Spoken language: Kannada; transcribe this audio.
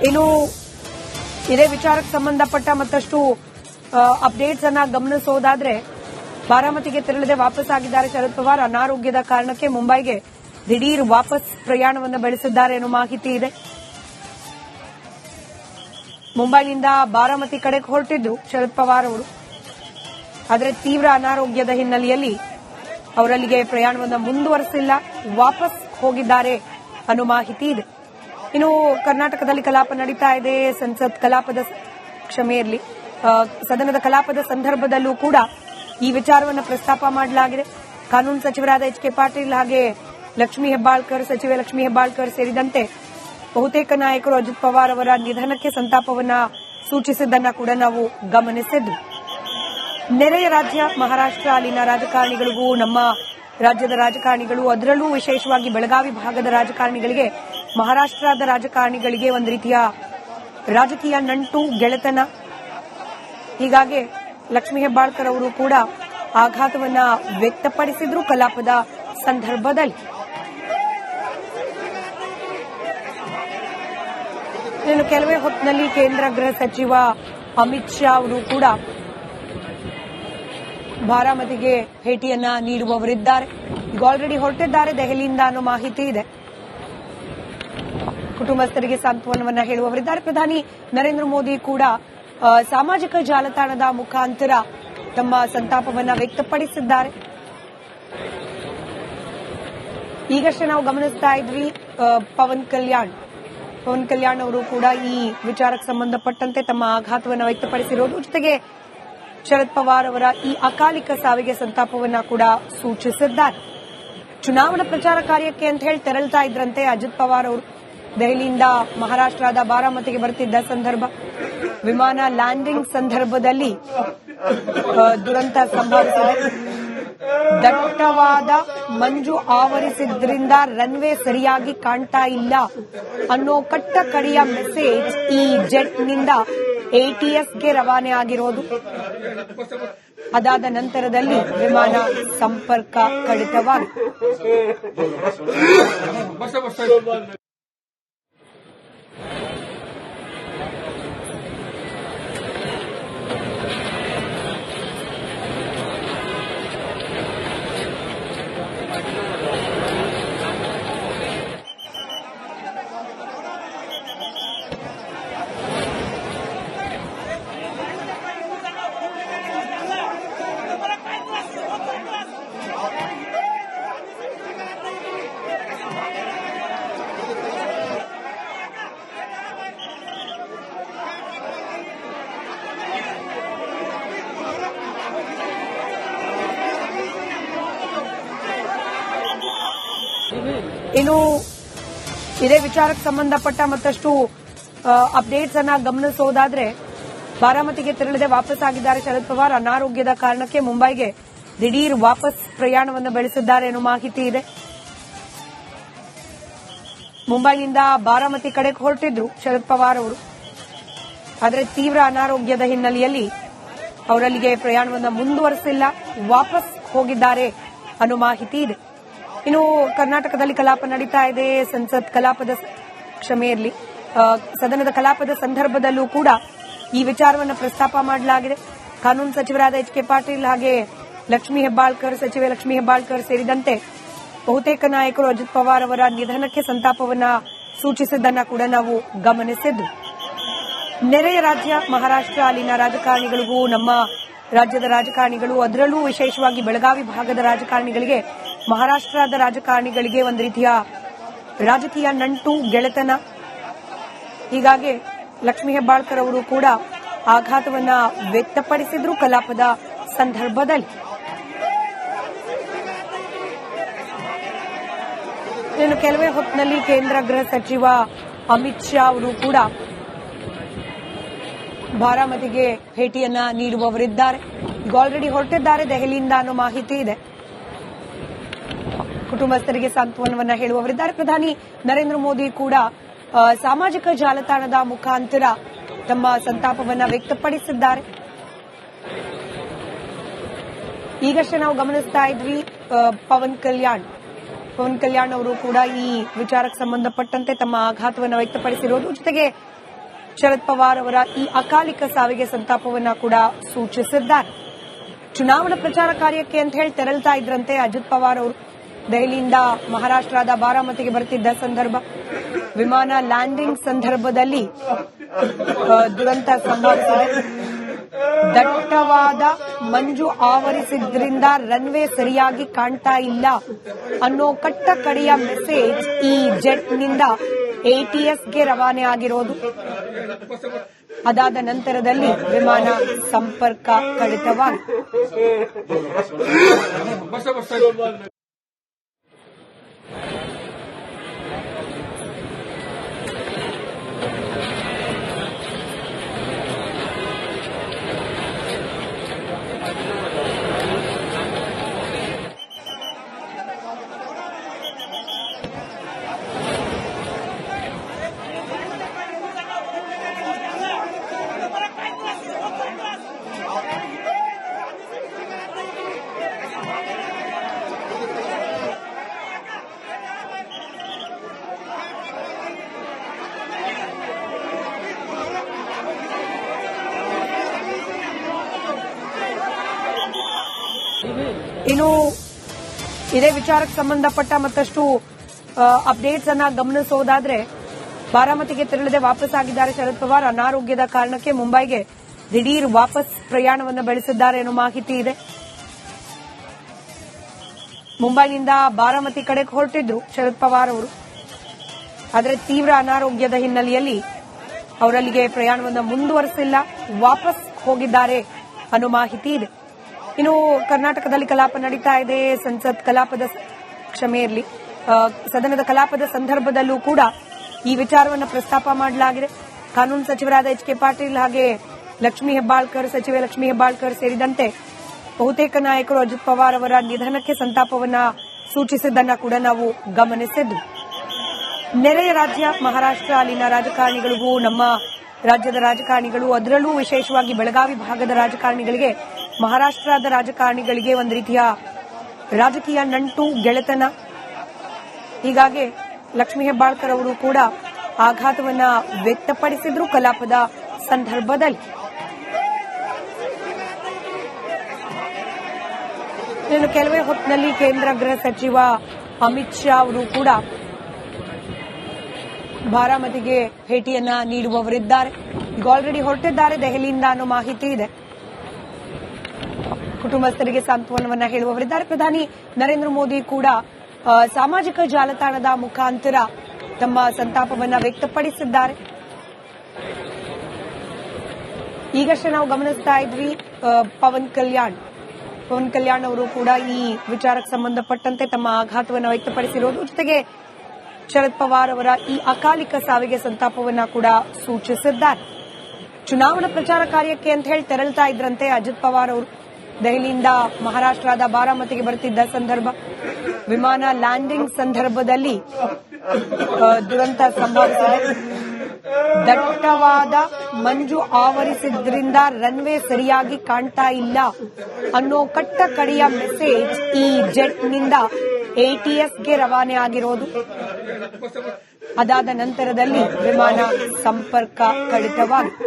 ಇನ್ನು ಇದೇ ವಿಚಾರಕ್ಕೆ ಸಂಬಂಧಪಟ್ಟ ಮತ್ತಷ್ಟು ಅಪ್ಡೇಟ್ಸ್ ಅನ್ನ ಗಮನಿಸೋದಾದ್ರೆ ಬಾರಾಮತಿಗೆ ತೆರಳದೆ ವಾಪಸ್ ಆಗಿದ್ದಾರೆ ಶರದ್ ಪವಾರ್. ಅನಾರೋಗ್ಯದ ಕಾರಣಕ್ಕೆ ಮುಂಬೈಗೆ ದಿಢೀರ್ ವಾಪಸ್ ಪ್ರಯಾಣವನ್ನು ಬೆಳೆಸಿದ್ದಾರೆ ಎನ್ನುವ ಮಾಹಿತಿ ಇದೆ. ಮುಂಬೈನಿಂದ ಬಾರಾಮತಿ ಕಡೆಗೆ ಹೊರಟಿದ್ರು ಶರದ್ ಪವಾರ್ ಅವರು. ಆದರೆ ತೀವ್ರ ಅನಾರೋಗ್ಯದ ಹಿನ್ನೆಲೆಯಲ್ಲಿ ಅವರಲ್ಲಿಗೆ ಪ್ರಯಾಣವನ್ನು ಮುಂದುವರೆಸಿಲ್ಲ, ವಾಪಸ್ ಹೋಗಿದ್ದಾರೆ ಅನ್ನೋ ಮಾಹಿತಿ ಇದೆ. ಇನ್ನು ಕರ್ನಾಟಕದಲ್ಲಿ ಕಲಾಪ ನಡೀತಾ ಇದೆ. ಸಂಸತ್ ಕಲಾಪದ ಕ್ಷಮೆ ಇರಲಿ, ಸದನದ ಕಲಾಪದ ಸಂದರ್ಭದಲ್ಲೂ ಕೂಡ ಈ ವಿಚಾರವನ್ನು ಪ್ರಸ್ತಾಪ ಮಾಡಲಾಗಿದೆ. ಕಾನೂನು ಸಚಿವರಾದ ಎಚ್ ಕೆ ಪಾಟೀಲ್ ಹಾಗೆ ಸಚಿವೆ ಲಕ್ಷ್ಮೀ ಹೆಬ್ಬಾಳ್ಕರ್ ಸೇರಿದಂತೆ ಬಹುತೇಕ ನಾಯಕರು ಅಜಿತ್ ಪವಾರ್ ಅವರ ನಿಧನಕ್ಕೆ ಸಂತಾಪವನ್ನ ಸೂಚಿಸಿದ್ದನ್ನ ಕೂಡ ನಾವು ಗಮನಿಸಿದ್ವಿ. ನೆರೆಯ ರಾಜ್ಯ ಮಹಾರಾಷ್ಟ್ರ, ಅಲ್ಲಿನ ರಾಜಕಾರಣಿಗಳಿಗೂ ನಮ್ಮ ರಾಜ್ಯದ ರಾಜಕಾರಣಿಗಳು, ಅದರಲ್ಲೂ ವಿಶೇಷವಾಗಿ ಬೆಳಗಾವಿ ಭಾಗದ ರಾಜಕಾರಣಿಗಳಿಗೆ, ಮಹಾರಾಷ್ಟ್ರದ ರಾಜಕಾರಣಿಗಳಿಗೆ ಒಂದು ರೀತಿಯ ರಾಜಕೀಯ ನಂಟು, ಗೆಳೆತನ. ಹೀಗಾಗಿ ಲಕ್ಷ್ಮೀ ಹೆಬ್ಬಾಳ್ಕರ್ ಅವರು ಕೂಡ ಆಘಾತವನ್ನ ವ್ಯಕ್ತಪಡಿಸಿದ್ರು ಕಲಾಪದ ಸಂದರ್ಭದಲ್ಲಿ. ಇನ್ನು ಕೆಲವೇ ಹೊತ್ತಿನಲ್ಲಿ ಕೇಂದ್ರ ಗೃಹ ಸಚಿವ ಅಮಿತ್ ಶಾ ಅವರು ಕೂಡ ಬಾರಾಮತಿಗೆ ಭೇಟಿಯನ್ನ ನೀಡುವವರಿದ್ದಾರೆ. ಈಗ ಆಲ್ರೆಡಿ ಹೊರಟಿದ್ದಾರೆ ದೆಹಲಿಯಿಂದ ಅನ್ನೋ ಮಾಹಿತಿ ಇದೆ. ಕುಟುಂಬಸ್ಥರಿಗೆ ಸಾಂತ್ವನವನ್ನ ಹೇಳುವವರಿದ್ದಾರೆ. ಪ್ರಧಾನಿ ನರೇಂದ್ರ ಮೋದಿ ಕೂಡ ಸಾಮಾಜಿಕ ಜಾಲತಾಣದ ಮುಖಾಂತರ ತಮ್ಮ ಸಂತಾಪವನ್ನ ವ್ಯಕ್ತಪಡಿಸಿದ್ದಾರೆ. ಈಗಷ್ಟೇ ನಾವು ಗಮನಿಸ್ತಾ ಇದ್ವಿ ಪವನ್ ಕಲ್ಯಾಣ್ ಅವರು ಕೂಡ ಈ ವಿಚಾರಕ್ಕೆ ಸಂಬಂಧಪಟ್ಟಂತೆ ತಮ್ಮ ಆಘಾತವನ್ನು ವ್ಯಕ್ತಪಡಿಸಿರೋದು, ಜೊತೆಗೆ ಶರದ್ ಪವಾರ್ ಅವರ ಈ ಅಕಾಲಿಕ ಸಾವಿಗೆ ಸಂತಾಪವನ್ನ ಕೂಡ ಸೂಚಿಸಿದ್ದಾರೆ. ಚುನಾವಣಾ ಪ್ರಚಾರ ಕಾರ್ಯಕ್ಕೆ ಅಂತ ಹೇಳಿ ತೆರಳುತ್ತಾ ಇದ್ರಂತೆ ಅಜಿತ್ ಪವಾರ್ ಅವರು. ದೆಹಲಿಯಿಂದ ಮಹಾರಾಷ್ಟ್ರದ ಬಾರಾಮತಿಗೆ ಬರುತ್ತಿದ್ದ ಸಂದರ್ಭ, ವಿಮಾನ ಲ್ಯಾಂಡಿಂಗ್ ಸಂದರ್ಭದಲ್ಲಿ ದುರಂತ ಸಂಭವಿಸಿದೆ. ದಟ್ಟವಾದ ಮಂಜು ಆವರಿಸಿದ್ರಿಂದ ರನ್ವೇ ಸರಿಯಾಗಿ ಕಾಣ್ತಾ ಇಲ್ಲ ಅನ್ನೋ ಕಟ್ಟ ಕಡೆಯ ಮೆಸೇಜ್ ಈ ಜೆಟ್ನಿಂದ ATSಗೆ ರವಾನೆ ಆಗಿರೋದು. ಅದಾದ ನಂತರದಲ್ಲಿ ವಿಮಾನ ಸಂಪರ್ಕ ಕಡಿತವಾಗಿದೆ. ಇನ್ನು ಇದೇ ವಿಚಾರಕ್ಕೆ ಸಂಬಂಧಪಟ್ಟ ಮತ್ತಷ್ಟು ಅಪ್ಡೇಟ್ಸ್ ಅನ್ನ ಗಮನಿಸೋದಾದ್ರೆ ಬಾರಾಮತಿಗೆ ತೆರಳದೆ ವಾಪಸ್ ಆಗಿದ್ದಾರೆ ಶರದ್ ಪವಾರ್. ಅನಾರೋಗ್ಯದ ಕಾರಣಕ್ಕೆ ಮುಂಬೈಗೆ ದಿಢೀರ್ ವಾಪಸ್ ಪ್ರಯಾಣವನ್ನು ಬೆಳೆಸಿದ್ದಾರೆ ಎನ್ನುವ ಮಾಹಿತಿ ಇದೆ. ಮುಂಬೈನಿಂದ ಬಾರಾಮತಿ ಕಡೆಗೆ ಹೊರಟಿದ್ರು ಶರದ್ ಪವಾರ್ ಅವರು. ಆದರೆ ತೀವ್ರ ಅನಾರೋಗ್ಯದ ಹಿನ್ನೆಲೆಯಲ್ಲಿ ಅವರಲ್ಲಿಗೆ ಪ್ರಯಾಣವನ್ನು ಮುಂದುವರೆಸಿಲ್ಲ, ವಾಪಸ್ ಹೋಗಿದ್ದಾರೆ ಅನ್ನೋ ಮಾಹಿತಿ ಇದೆ. ಇನ್ನು ಕರ್ನಾಟಕದಲ್ಲಿ ಕಲಾಪ ನಡೀತಾ ಇದೆ. ಸಂಸತ್ ಕಲಾಪದ ಕ್ಷಮೆ ಇರಲಿ, ಸದನದ ಕಲಾಪದ ಸಂದರ್ಭದಲ್ಲೂ ಕೂಡ ಈ ವಿಚಾರವನ್ನು ಪ್ರಸ್ತಾಪ ಮಾಡಲಾಗಿದೆ. ಕಾನೂನು ಸಚಿವರಾದ ಎಚ್ ಕೆ ಪಾಟೀಲ್ ಹಾಗೆ ಸಚಿವೆ ಲಕ್ಷ್ಮೀ ಹೆಬ್ಬಾಳ್ಕರ್ ಸೇರಿದಂತೆ ಬಹುತೇಕ ನಾಯಕರು ಅಜಿತ್ ಪವಾರ್ ಅವರ ನಿಧನಕ್ಕೆ ಸಂತಾಪವನ್ನ ಸೂಚಿಸಿದ್ದನ್ನ ಕೂಡ ನಾವು ಗಮನಿಸಿದ್ವಿ. ನೆರೆಯ ರಾಜ್ಯ ಮಹಾರಾಷ್ಟ್ರ, ಅಲ್ಲಿನ ರಾಜಕಾರಣಿಗಳಿಗೂ ನಮ್ಮ ರಾಜ್ಯದ ರಾಜಕಾರಣಿಗಳು, ಅದರಲ್ಲೂ ವಿಶೇಷವಾಗಿ ಬೆಳಗಾವಿ ಭಾಗದ ರಾಜಕಾರಣಿಗಳಿಗೆ, ಮಹಾರಾಷ್ಟ್ರದ ರಾಜಕಾರಣಿಗಳಿಗೆ ಒಂದು ರೀತಿಯ ರಾಜಕೀಯ ನಂಟು, ಗೆಳೆತನ. ಹೀಗಾಗಿ ಲಕ್ಷ್ಮೀ ಹೆಬ್ಬಾಳ್ಕರ್ ಅವರು ಕೂಡ ಆಘಾತವನ್ನ ವ್ಯಕ್ತಪಡಿಸಿದ್ರು ಕಲಾಪದ ಸಂದರ್ಭದಲ್ಲಿ. ಇನ್ನು ಕೆಲವೇ ಹೊತ್ತಿನಲ್ಲಿ ಕೇಂದ್ರ ಗೃಹ ಸಚಿವ ಅಮಿತ್ ಶಾ ಅವರು ಕೂಡ ಬಾರಾಮತಿಗೆ ಭೇಟಿಯನ್ನ ನೀಡುವವರಿದ್ದಾರೆ. ಈಗ ಆಲ್ರೆಡಿ ಹೊರಟಿದ್ದಾರೆ ದೆಹಲಿಯಿಂದ ಅನ್ನೋ ಮಾಹಿತಿ ಇದೆ. ಕುಟುಂಬಸ್ಥರಿಗೆ ಸಾಂತ್ವನವನ್ನ ಹೇಳುವವರಿದ್ದಾರೆ. ಪ್ರಧಾನಿ ನರೇಂದ್ರ ಮೋದಿ ಕೂಡ ಸಾಮಾಜಿಕ ಜಾಲತಾಣದ ಮುಖಾಂತರ ತಮ್ಮ ಸಂತಾಪವನ್ನ ವ್ಯಕ್ತಪಡಿಸಿದ್ದಾರೆ. ಈಗಷ್ಟೇ ನಾವು ಗಮನಿಸ್ತಾ ಇದ್ವಿ ಪವನ್ ಕಲ್ಯಾಣ್ ಅವರು ಕೂಡ ಈ ವಿಚಾರಕ್ಕೆ ಸಂಬಂಧಪಟ್ಟಂತೆ ತಮ್ಮ ಆಘಾತವನ್ನು ವ್ಯಕ್ತಪಡಿಸಿರೋದು, ಜೊತೆಗೆ ಶರದ್ ಪವಾರ್ ಅವರ ಈ ಅಕಾಲಿಕ ಸಾವಿಗೆ ಸಂತಾಪವನ್ನ ಕೂಡ ಸೂಚಿಸಿದ್ದಾರೆ. ಚುನಾವಣಾ ಪ್ರಚಾರ ಕಾರ್ಯಕ್ಕೆ ಅಂತ ಹೇಳಿ ತೆರಳುತ್ತಾ ಇದ್ರಂತೆ ಅಜಿತ್ ಪವಾರ್ ಅವರು. ದೆಹಲಿಯಿಂದ ಮಹಾರಾಷ್ಟ್ರದ ಬಾರಾಮತಿಗೆ ಬರುತ್ತಿದ್ದ ಸಂದರ್ಭ ವಿಮಾನ ಲ್ಯಾಂಡಿಂಗ್ ಸಂದರ್ಭದಲ್ಲಿ ದುರಂತ ಸಂಭವಿಸಿದೆ. ದಟ್ಟವಾದ ಮಂಜು ಆವರಿಸಿದ್ರಿಂದ ರನ್ವೇ ಸರಿಯಾಗಿ ಕಾಣ್ತಾ ಇಲ್ಲ ಅನ್ನೋ ಕಟ್ಟ ಕಡೆಯ ಮೆಸೇಜ್ ಈ ಜೆಟ್ನಿಂದ ATSಗೆ ರವಾನೆ ಆಗಿರೋದು. ಅದಾದ ನಂತರದಲ್ಲಿ ವಿಮಾನ ಸಂಪರ್ಕ ಕಡಿತವಾಗಿದೆ. ಇನ್ನು ಇದೇ ವಿಚಾರಕ್ಕೆ ಸಂಬಂಧಪಟ್ಟ ಮತ್ತಷ್ಟು ಅಪ್ಡೇಟ್ಸ್ ಅನ್ನ ಗಮನಿಸೋದಾದ್ರೆ, ಬಾರಾಮತಿಗೆ ತೆರಳದೆ ವಾಪಸ್ ಆಗಿದ್ದಾರೆ ಶರದ್ ಪವಾರ್. ಅನಾರೋಗ್ಯದ ಕಾರಣಕ್ಕೆ ಮುಂಬೈಗೆ ದಿಢೀರ್ ವಾಪಸ್ ಪ್ರಯಾಣವನ್ನು ಬೆಳೆಸಿದ್ದಾರೆ ಅನ್ನೋ ಮಾಹಿತಿ ಇದೆ. ಮುಂಬೈನಿಂದ ಬಾರಾಮತಿ ಕಡೆಗೆ ಹೊರಟಿದ್ರು ಶರದ್ ಪವಾರ್ ಅವರು. ಆದರೆ ತೀವ್ರ ಅನಾರೋಗ್ಯದ ಹಿನ್ನೆಲೆಯಲ್ಲಿ ಅವರಲ್ಲಿಗೆ ಪ್ರಯಾಣವನ್ನು ಮುಂದುವರೆಸಿಲ್ಲ, ವಾಪಸ್ ಹೋಗಿದ್ದಾರೆ ಅನ್ನೋ ಮಾಹಿತಿ ಇದೆ. ಇನ್ನು ಕರ್ನಾಟಕದಲ್ಲಿ ಕಲಾಪ ನಡೀತಾ ಇದೆ. ಸಂಸತ್ ಕಲಾಪದ ಸದನದ ಕಲಾಪದ ಸಂದರ್ಭದಲ್ಲೂ ಕೂಡ ಈ ವಿಚಾರವನ್ನು ಪ್ರಸ್ತಾಪ ಮಾಡಲಾಗಿದೆ. ಕಾನೂನು ಸಚಿವರಾದ ಎಚ್ ಕೆ ಪಾಟೀಲ್ ಹಾಗೆ ಸಚಿವೆ ಲಕ್ಷ್ಮೀ ಹೆಬ್ಬಾಳ್ಕರ್ ಸೇರಿದಂತೆ ಬಹುತೇಕ ನಾಯಕರು ಅಜಿತ್ ಪವಾರ್ ಅವರ ನಿಧನಕ್ಕೆ ಸಂತಾಪವನ್ನ ಸೂಚಿಸಿದ್ದನ್ನ ಕೂಡ ನಾವು ಗಮನಿಸಿದ್ದು. ನೆರೆಯ ರಾಜ್ಯ ಮಹಾರಾಷ್ಟ್ರ, ಅಲ್ಲಿನ ರಾಜಕಾರಣಿಗಳಿಗೂ ನಮ್ಮ ರಾಜ್ಯದ ರಾಜಕಾರಣಿಗಳು, ಅದರಲ್ಲೂ ವಿಶೇಷವಾಗಿ ಬೆಳಗಾವಿ ಭಾಗದ ರಾಜಕಾರಣಿಗಳಿಗೆ, ಮಹಾರಾಷ್ಟ್ರದ ರಾಜಕಾರಣಿಗಳಿಗೆ ಒಂದು ರೀತಿಯ ರಾಜಕೀಯ ನಂಟು, ಗೆಳೆತನ. ಹೀಗಾಗಿ ಲಕ್ಷ್ಮೀ ಹೆಬ್ಬಾಳ್ಕರ್ ಅವರು ಕೂಡ ಆಘಾತವನ್ನ ವ್ಯಕ್ತಪಡಿಸಿದ್ರು ಕಲಾಪದ ಸಂದರ್ಭದಲ್ಲಿ. ಇನ್ನು ಕೆಲವೇ ಹೊತ್ತಿನಲ್ಲಿ ಕೇಂದ್ರ ಗೃಹ ಸಚಿವ ಅಮಿತ್ ಶಾ ಅವರು ಕೂಡ ಬಾರಾಮತಿಗೆ ಭೇಟಿಯನ್ನ ನೀಡುವವರಿದ್ದಾರೆ. ಈಗ ಆಲ್ರೆಡಿ ಹೊರಟಿದ್ದಾರೆ ದೆಹಲಿಯಿಂದ ಅನ್ನೋ ಮಾಹಿತಿ ಇದೆ. ಕುಟುಂಬಸ್ಥರಿಗೆ ಸಾಂತ್ವನವನ್ನ ಹೇಳುವವರಿದ್ದಾರೆ. ಪ್ರಧಾನಿ ನರೇಂದ್ರ ಮೋದಿ ಕೂಡ ಸಾಮಾಜಿಕ ಜಾಲತಾಣದ ಮುಖಾಂತರ ತಮ್ಮ ಸಂತಾಪವನ್ನ ವ್ಯಕ್ತಪಡಿಸಿದ್ದಾರೆ. ಈಗಷ್ಟೇ ನಾವು ಗಮನಿಸ್ತಾ ಇದ್ವಿ ಪವನ್ ಕಲ್ಯಾಣ್ ಅವರು ಕೂಡ ಈ ವಿಚಾರಕ್ಕೆ ಸಂಬಂಧಪಟ್ಟಂತೆ ತಮ್ಮ ಆಘಾತವನ್ನು ವ್ಯಕ್ತಪಡಿಸಿರೋದು, ಜೊತೆಗೆ ಶರದ್ ಪವಾರ್ ಅವರ ಈ ಅಕಾಲಿಕ ಸಾವಿಗೆ ಸಂತಾಪವನ್ನ ಕೂಡ ಸೂಚಿಸಿದ್ದಾರೆ. ಚುನಾವಣಾ ಪ್ರಚಾರ ಕಾರ್ಯಕ್ಕೆ ಅಂತ ಹೇಳಿ ತೆರಳುತ್ತಾ ಇದ್ರಂತೆ ಅಜಿತ್ ಪವಾರ್ ಅವರು. ದೆಹಲಿಯಿಂದ ಮಹಾರಾಷ್ಟ್ರದ ಬಾರಾಮತಿಗೆ ಬರುತ್ತಿದ್ದ ಸಂದರ್ಭ ವಿಮಾನ ಲ್ಯಾಂಡಿಂಗ್ ಸಂದರ್ಭದಲ್ಲಿ ದುರಂತ ಸಂಭವಿಸಿದೆ. ದಟ್ಟವಾದ ಮಂಜು ಆವರಿಸಿದ್ರಿಂದ ರನ್ವೇ ಸರಿಯಾಗಿ ಕಾಣ್ತಾ ಇಲ್ಲ ಅನ್ನೋ ಕಟ್ಟ ಕಡೆಯ ಮೆಸೇಜ್ ಈ ಜೆಟ್ನಿಂದ ATSಗೆ ರವಾನೆ ಆಗಿರೋದು. ಅದಾದ ನಂತರದಲ್ಲಿ ವಿಮಾನ ಸಂಪರ್ಕ ಕಡಿತವಾಗಿದೆ.